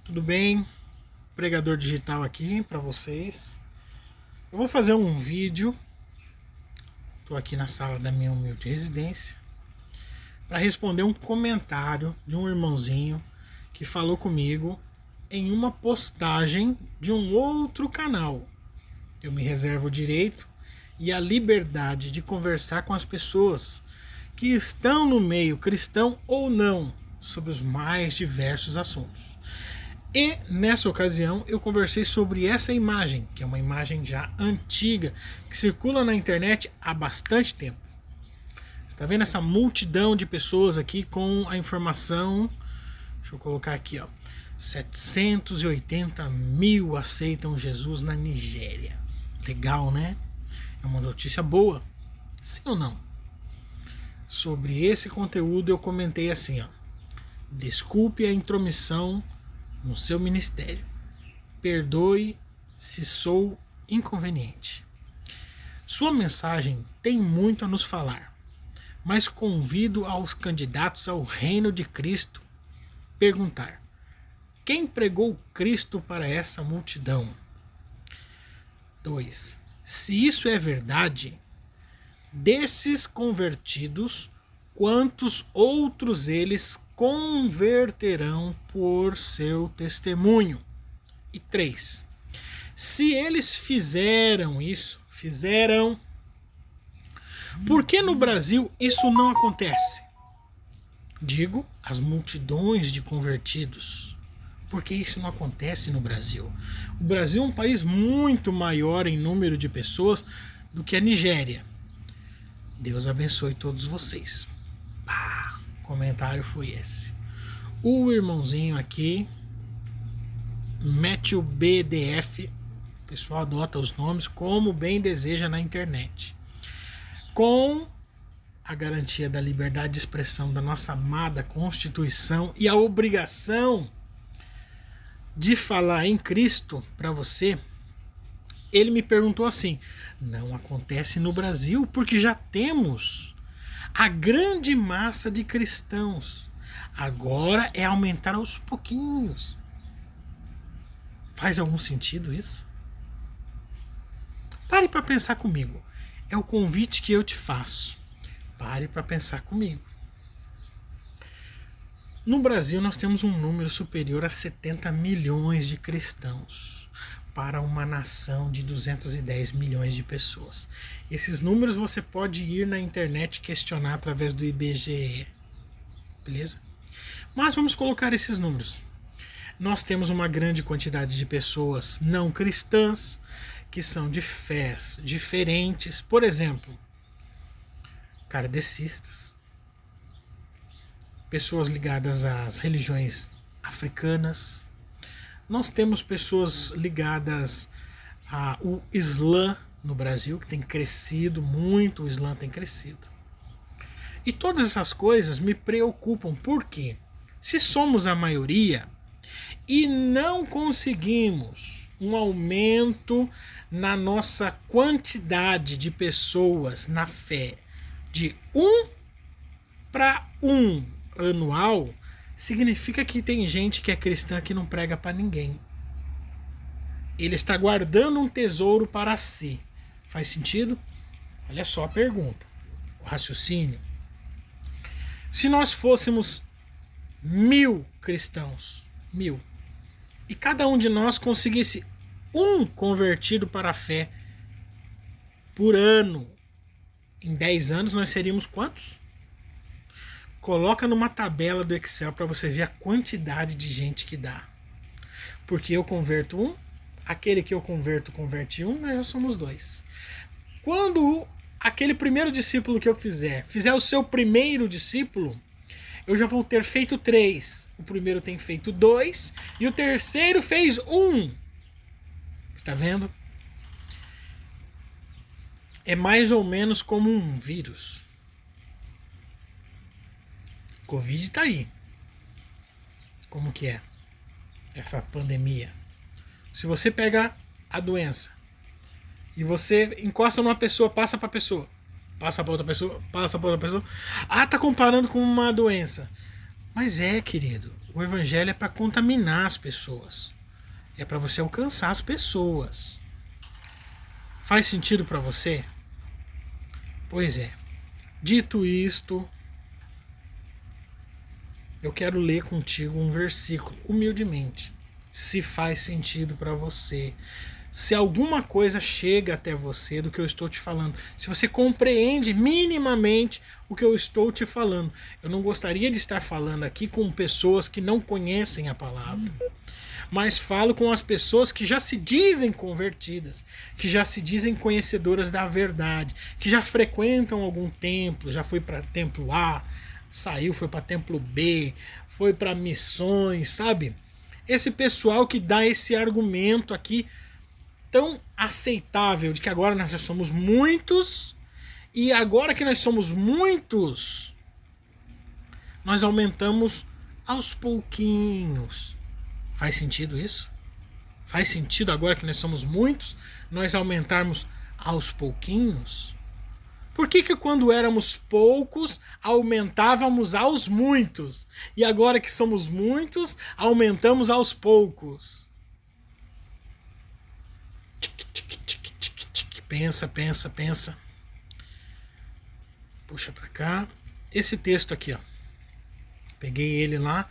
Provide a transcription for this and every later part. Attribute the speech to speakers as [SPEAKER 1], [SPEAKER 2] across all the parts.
[SPEAKER 1] Tudo bem? Pregador digital aqui para vocês. Eu vou fazer um vídeo. Estou aqui na sala da minha humilde residência para responder um comentário de um irmãozinho que falou comigo em uma postagem de um outro canal. Eu me reservo o direito e a liberdade de conversar com as pessoas que estão no meio cristão ou não sobre os mais diversos assuntos. E nessa ocasião eu conversei sobre essa imagem, que é uma imagem já antiga, que circula na internet há bastante tempo. Você está vendo essa multidão de pessoas aqui com a informação? Deixa eu colocar aqui, ó. 780 mil aceitam Jesus na Nigéria. Legal, né? É uma notícia boa. Sim ou não? Sobre esse conteúdo eu comentei assim, ó. Desculpe a intromissão no seu ministério. Perdoe se sou inconveniente. Sua mensagem tem muito a nos falar, mas convido aos candidatos ao reino de Cristo perguntar: quem pregou Cristo para essa multidão? 2. Se isso é verdade, desses convertidos, quantos outros eles converterão por seu testemunho? E 3. Se eles fizeram isso, por que no Brasil isso não acontece? Digo, as multidões de convertidos. Por que isso não acontece no Brasil? O Brasil é um país muito maior em número de pessoas do que a Nigéria. Deus abençoe todos vocês. Comentário foi esse. O irmãozinho aqui, mete o BDF, o pessoal adota os nomes como bem deseja na internet, com a garantia da liberdade de expressão da nossa amada Constituição e a obrigação de falar em Cristo para você. Ele me perguntou assim: não acontece no Brasil porque já temos a grande massa de cristãos. Agora é aumentar aos pouquinhos. Faz algum sentido isso? Pare para pensar comigo. É o convite que eu te faço. Pare para pensar comigo. No Brasil nós temos um número superior a 70 milhões de cristãos para uma nação de 210 milhões de pessoas. Esses números você pode ir na internet questionar através do IBGE. Beleza? Mas vamos colocar esses números. Nós temos uma grande quantidade de pessoas não cristãs que são de fés diferentes. Por exemplo, kardecistas, pessoas ligadas às religiões africanas. Nós temos pessoas ligadas ao Islã no Brasil, que tem crescido muito, o Islã tem crescido. E todas essas coisas me preocupam, porque se somos a maioria e não conseguimos um aumento na nossa quantidade de pessoas na fé de 1 para 1 anual, significa que tem gente que é cristã que não prega para ninguém. Ele está guardando um tesouro para si. Faz sentido? Olha só a pergunta, o raciocínio. Se nós fôssemos 1000 cristãos, 1000, e cada um de nós conseguisse um convertido para a fé por ano, em 10 anos nós seríamos quantos? Coloca numa tabela do Excel para você ver a quantidade de gente que dá. Porque eu converto um, aquele que eu converto converte um, nós já somos 2. Quando aquele primeiro discípulo que eu fizer o seu primeiro discípulo, eu já vou ter feito 3. O primeiro tem feito 2 e o terceiro fez 1. Está vendo? É mais ou menos como um vírus. Covid está aí. Como que é essa pandemia? Se você pega a doença e você encosta numa pessoa, passa para a pessoa, passa para outra pessoa, passa para outra pessoa. Ah, tá comparando com uma doença. Mas querido, O evangelho é para contaminar as pessoas. É para você alcançar as pessoas. Faz sentido para você? Pois é. Dito isto, eu quero ler contigo um versículo, humildemente. Se faz sentido para você. Se alguma coisa chega até você do que eu estou te falando, se você compreende minimamente o que eu estou te falando. Eu não gostaria de estar falando aqui com pessoas que não conhecem a palavra, mas falo com as pessoas que já se dizem convertidas, que já se dizem conhecedoras da verdade, que já frequentam algum templo, já foi para templo A, saiu, foi para templo B, foi para missões, sabe? Esse pessoal que dá esse argumento aqui tão aceitável de que agora nós já somos muitos, e agora que nós somos muitos, nós aumentamos aos pouquinhos. Faz sentido isso? Faz sentido agora que nós somos muitos, nós aumentarmos aos pouquinhos? Por que quando éramos poucos, aumentávamos aos muitos? E agora que somos muitos, aumentamos aos poucos? Pensa, pensa, pensa. Puxa para cá. Esse texto aqui, ó. Peguei ele lá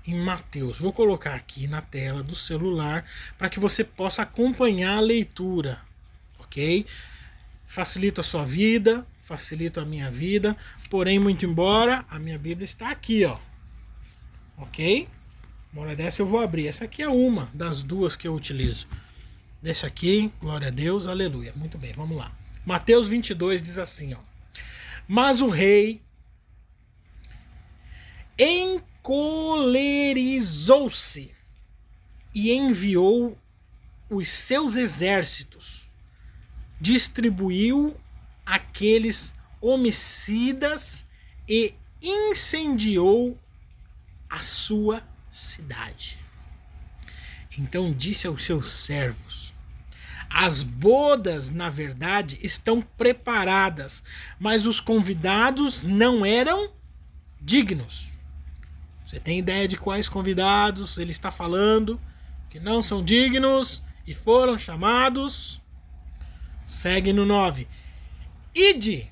[SPEAKER 1] em Mateus. Vou colocar aqui na tela do celular para que você possa acompanhar a leitura, ok? Facilita a sua vida, facilita a minha vida. Porém, muito embora, a minha Bíblia está aqui, ó. Ok? Uma hora dessa eu vou abrir. Essa aqui é uma das duas que eu utilizo. Deixa aqui, glória a Deus, aleluia. Muito bem, vamos lá. Mateus 22 diz assim, ó. Mas o rei encolerizou-se e enviou os seus exércitos, distribuiu aqueles homicidas e incendiou a sua cidade. Então disse aos seus servos: as bodas, na verdade, estão preparadas, mas os convidados não eram dignos. Você tem ideia de quais convidados ele está falando que não são dignos e foram chamados? Segue no 9. Ide,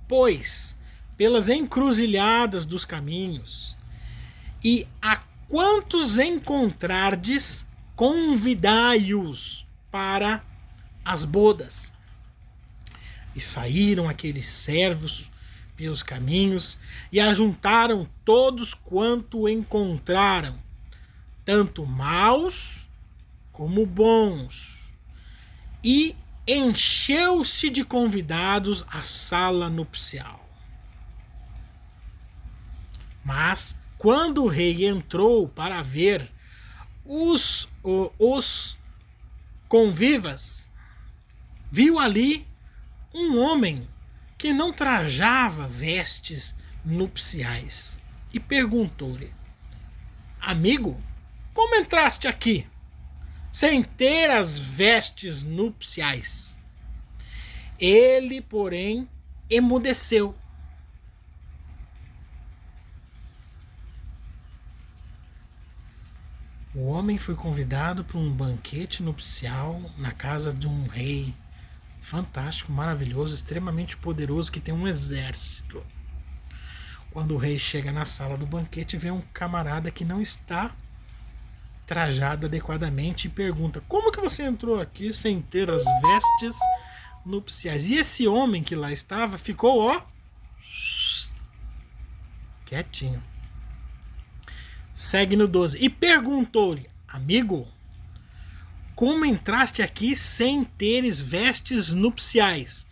[SPEAKER 1] pois, pelas encruzilhadas dos caminhos, e a quantos encontrardes, convidai-os para as bodas. E saíram aqueles servos pelos caminhos e ajuntaram todos quanto encontraram, tanto maus como bons, e encheu-se de convidados a sala nupcial. Mas quando o rei entrou para ver os convivas, viu ali um homem que não trajava vestes nupciais e perguntou-lhe: amigo, como entraste aqui sem ter as vestes nupciais? Ele, porém, emudeceu. O homem foi convidado para um banquete nupcial na casa de um rei fantástico, maravilhoso, extremamente poderoso, que tem um exército. Quando o rei chega na sala do banquete, vê um camarada que não está trajado adequadamente e pergunta: como que você entrou aqui sem ter as vestes nupciais? E esse homem que lá estava ficou, ó, quietinho. Segue no 12. E perguntou-lhe: amigo, como entraste aqui sem teres vestes nupciais?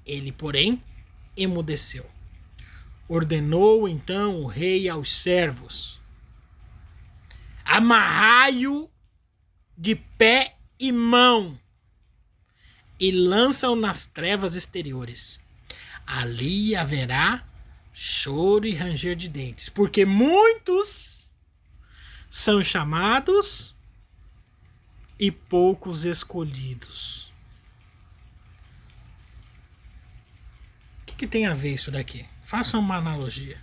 [SPEAKER 1] Ele, porém, emudeceu. Ordenou então o rei aos servos: amarrai-o de pé e mão e lança-o nas trevas exteriores. Ali haverá choro e ranger de dentes, porque muitos são chamados e poucos escolhidos. O que tem a ver isso daqui? Faça uma analogia.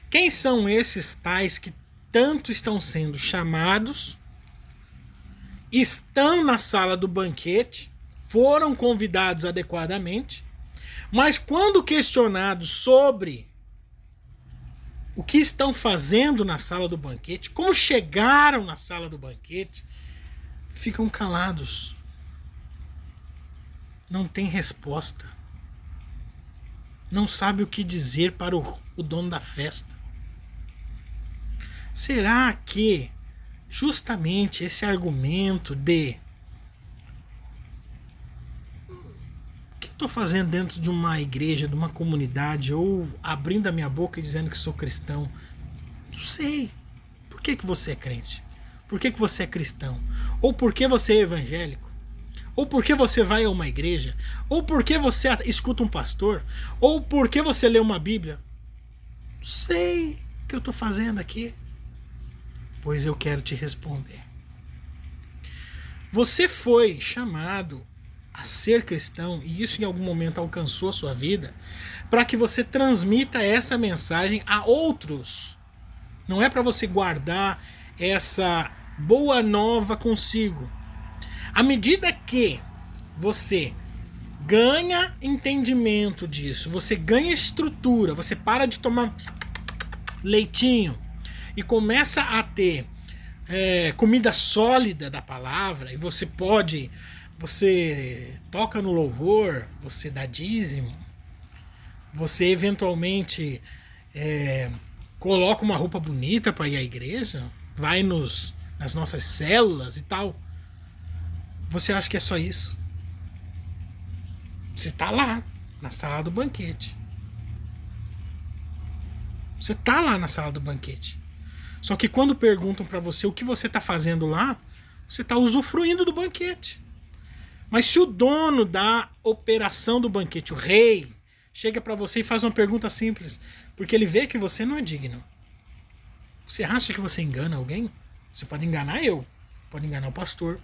[SPEAKER 1] O Quem são esses tais que tanto estão sendo chamados, estão na sala do banquete, foram convidados adequadamente, mas quando questionados sobre o que estão fazendo na sala do banquete, como chegaram na sala do banquete, ficam calados. Não tem resposta. Não sabe o que dizer para o dono da festa. Será que justamente esse argumento de o que eu estou fazendo dentro de uma igreja, de uma comunidade, ou abrindo a minha boca e dizendo que sou cristão? Não sei. Por que você é crente? Por que você é cristão? Ou por que você é evangélico? Ou por que você vai a uma igreja? Ou por que você escuta um pastor? Ou por que você lê uma Bíblia? Não sei o que eu estou fazendo aqui. Pois eu quero te responder. Você foi chamado a ser cristão, e isso em algum momento alcançou a sua vida, para que você transmita essa mensagem a outros. Não é para você guardar essa boa nova consigo. À medida que você ganha entendimento disso, você ganha estrutura, você para de tomar leitinho e começa a ter comida sólida da palavra, e você toca no louvor, você dá dízimo, você eventualmente coloca uma roupa bonita para ir à igreja, vai nas nossas células e tal. Você acha que é só isso? Você está lá na sala do banquete. Você está lá na sala do banquete. Só que quando perguntam para você o que você está fazendo lá, você está usufruindo do banquete. Mas se o dono da operação do banquete, o rei, chega para você e faz uma pergunta simples, porque ele vê que você não é digno. Você acha que você engana alguém? Você pode enganar eu, pode enganar o pastor,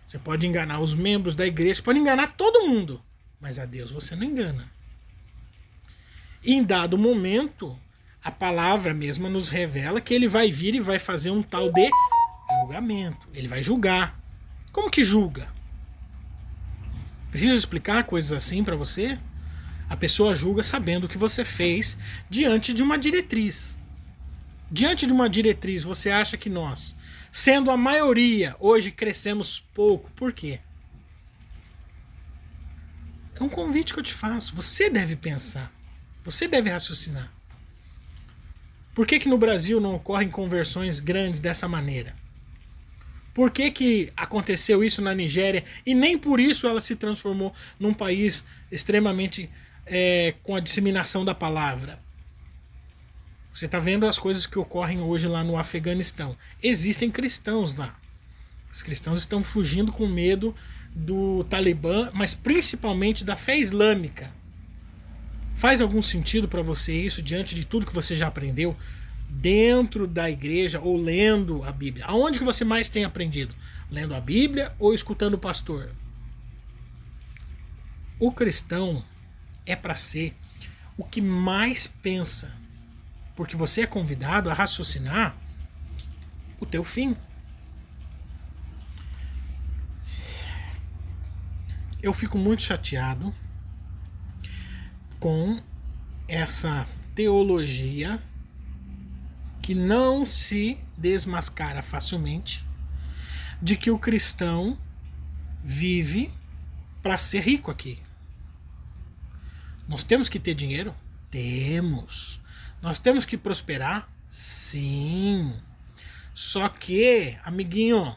[SPEAKER 1] você pode enganar os membros da igreja, você pode enganar todo mundo, mas a Deus você não engana. E em dado momento, a palavra mesma nos revela que ele vai vir e vai fazer um tal de julgamento. Ele vai julgar. Como que julga? Preciso explicar coisas assim para você? A pessoa julga sabendo o que você fez diante de uma diretriz. Diante de uma diretriz, você acha que nós, sendo a maioria, hoje crescemos pouco. Por quê? É um convite que eu te faço. Você deve pensar. Você deve raciocinar. Por que no Brasil não ocorrem conversões grandes dessa maneira? Por que aconteceu isso na Nigéria e nem por isso ela se transformou num país extremamente com a disseminação da palavra? Você está vendo as coisas que ocorrem hoje lá no Afeganistão. Existem cristãos lá. Os cristãos estão fugindo com medo do Talibã, mas principalmente da fé islâmica. Faz algum sentido para você isso diante de tudo que você já aprendeu dentro da igreja ou lendo a Bíblia? Aonde que você mais tem aprendido? Lendo a Bíblia ou escutando o pastor? O cristão é para ser o que mais pensa, porque você é convidado a raciocinar o teu fim. Eu fico muito chateado com essa teologia que não se desmascara facilmente de que o cristão vive para ser rico aqui. Nós temos que ter dinheiro? Temos. Nós temos que prosperar? Sim. Só que, amiguinho,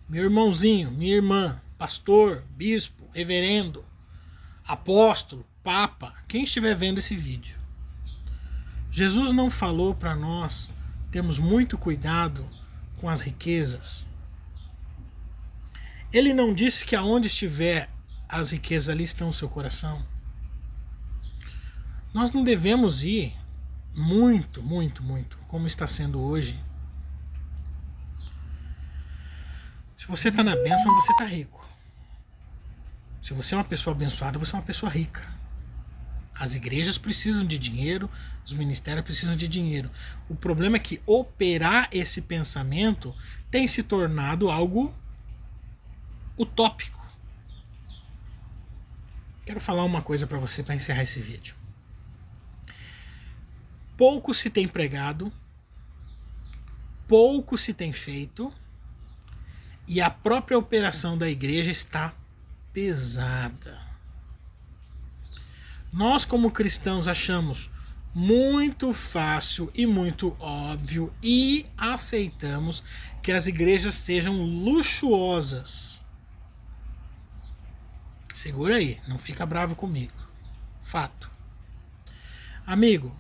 [SPEAKER 1] meu irmãozinho, minha irmã, pastor, bispo, reverendo, apóstolo, papa, quem estiver vendo esse vídeo, Jesus não falou para nós termos muito cuidado com as riquezas. Ele não disse que aonde estiver as riquezas, ali estão o seu coração. Nós não devemos ir muito, como está sendo hoje. Se você está na bênção, você está rico. Se você é uma pessoa abençoada, você é uma pessoa rica. As igrejas precisam de dinheiro, os ministérios precisam de dinheiro. O problema é que operar esse pensamento tem se tornado algo utópico. Quero falar uma coisa para você para encerrar esse vídeo. Pouco se tem pregado, pouco se tem feito, e a própria operação da igreja está pesada. Nós, como cristãos, achamos muito fácil e muito óbvio e aceitamos que as igrejas sejam luxuosas. Segura aí, não fica bravo comigo. Fato. Amigo,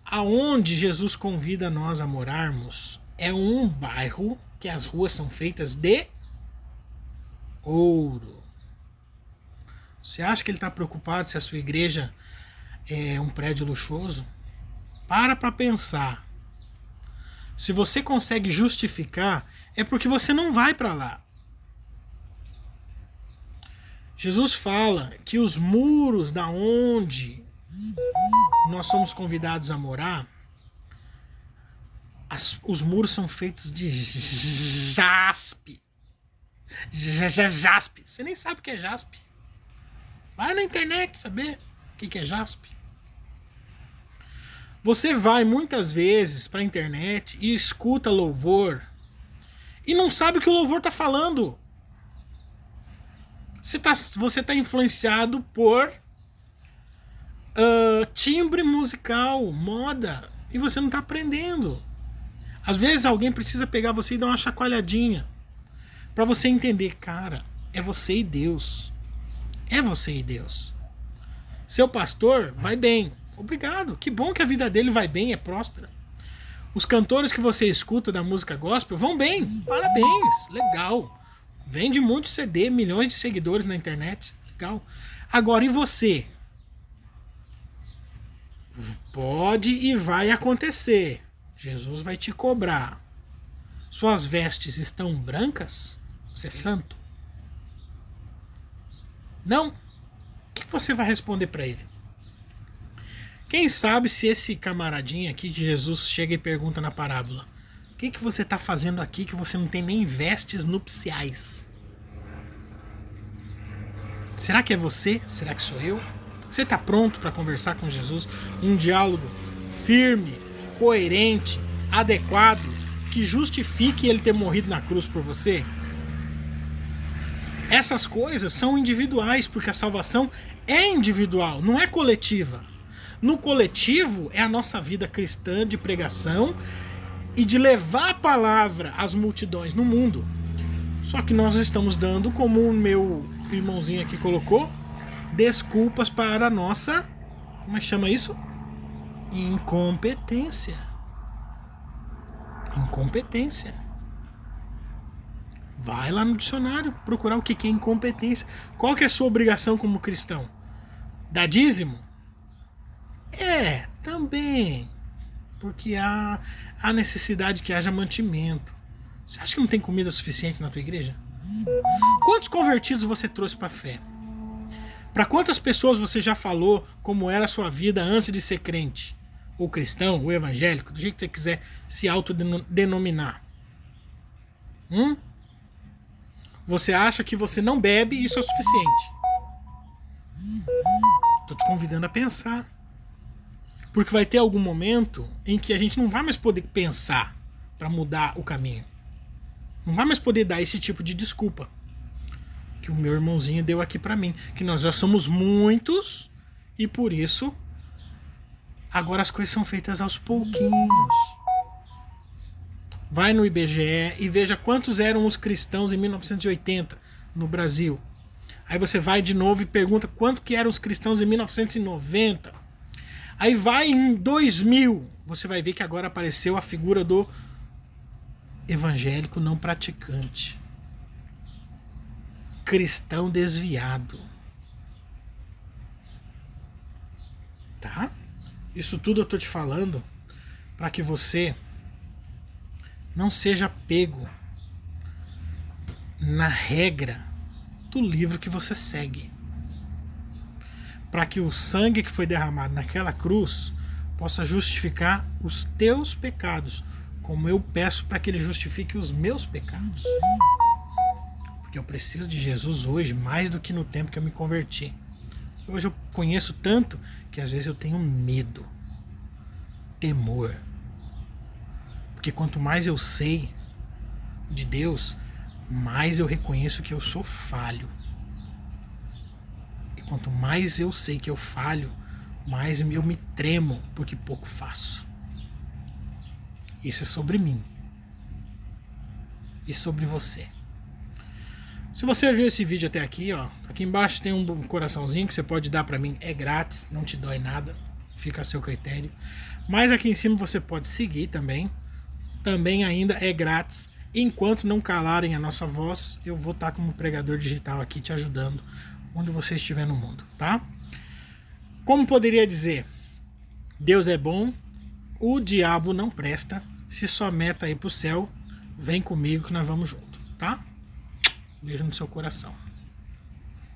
[SPEAKER 1] aonde Jesus convida nós a morarmos é um bairro que as ruas são feitas de ouro. Você acha que ele está preocupado se a sua igreja é um prédio luxuoso? Para pensar. Se você consegue justificar, é porque você não vai para lá. Jesus fala que os muros da onde nós somos convidados a morar, os muros são feitos de jaspe. Jaspe. Você nem sabe o que é jaspe. Vai na internet saber o que é jaspe. Você vai muitas vezes para a internet e escuta louvor e não sabe o que o louvor está falando. Você tá influenciado por timbre musical, moda, e você não está aprendendo. Às vezes alguém precisa pegar você e dar uma chacoalhadinha para você entender, cara, é você e Deus. É você e Deus. Seu pastor vai bem. Obrigado. Que bom que a vida dele vai bem, é próspera. Os cantores que você escuta da música gospel vão bem. Parabéns. Legal. Vende muito CD, milhões de seguidores na internet. Legal. Agora, e você? Pode e vai acontecer. Jesus vai te cobrar. Suas vestes estão brancas? Você é santo? Não? O que você vai responder para ele? Quem sabe se esse camaradinho aqui que Jesus chega e pergunta na parábola: o que você está fazendo aqui que você não tem nem vestes nupciais? Será que é você? Será que sou eu? Você está pronto para conversar com Jesus? Um diálogo firme, coerente, adequado, que justifique ele ter morrido na cruz por você? Essas coisas são individuais, porque a salvação é individual, não é coletiva. No coletivo é a nossa vida cristã de pregação e de levar a palavra às multidões no mundo. Só que nós estamos dando, como o meu irmãozinho aqui colocou, desculpas para a nossa, como é que chama isso? Incompetência. Incompetência. Vai lá no dicionário procurar o que é incompetência. Qual que é a sua obrigação como cristão? Dar dízimo? É, também. Porque há necessidade que haja mantimento. Você acha que não tem comida suficiente na tua igreja? Quantos convertidos você trouxe para a fé? Para quantas pessoas você já falou como era a sua vida antes de ser crente? Ou cristão, ou evangélico, do jeito que você quiser se autodenominar. Você acha que você não bebe e isso é o suficiente? Estou te convidando a pensar. Porque vai ter algum momento em que a gente não vai mais poder pensar para mudar o caminho. Não vai mais poder dar esse tipo de desculpa que o meu irmãozinho deu aqui para mim. Que nós já somos muitos e por isso agora as coisas são feitas aos pouquinhos. Vai no IBGE e veja quantos eram os cristãos em 1980 no Brasil. Aí você vai de novo e pergunta quanto que eram os cristãos em 1990. Aí vai em 2000, você vai ver que agora apareceu a figura do evangélico não praticante. Cristão desviado. Tá? Isso tudo eu tô te falando para que você não seja pego na regra do livro que você segue. para que o sangue que foi derramado naquela cruz possa justificar os teus pecados, como eu peço para que ele justifique os meus pecados. Porque eu preciso de Jesus hoje mais do que no tempo que eu me converti. Hoje eu conheço tanto que às vezes eu tenho medo, temor. Porque quanto mais eu sei de Deus, mais eu reconheço que eu sou falho. E quanto mais eu sei que eu falho, mais eu me tremo porque pouco faço. Isso é sobre mim. E sobre você. Se você viu esse vídeo até aqui, ó, aqui embaixo tem um coraçãozinho que você pode dar pra mim, é grátis, não te dói nada, fica a seu critério. Mas aqui em cima você pode seguir também ainda é grátis. Enquanto não calarem a nossa voz, eu vou estar como pregador digital aqui te ajudando onde você estiver no mundo, tá? Como poderia dizer, Deus é bom, o diabo não presta, se só meta aí pro céu, vem comigo que nós vamos junto, tá? Beijo no seu coração.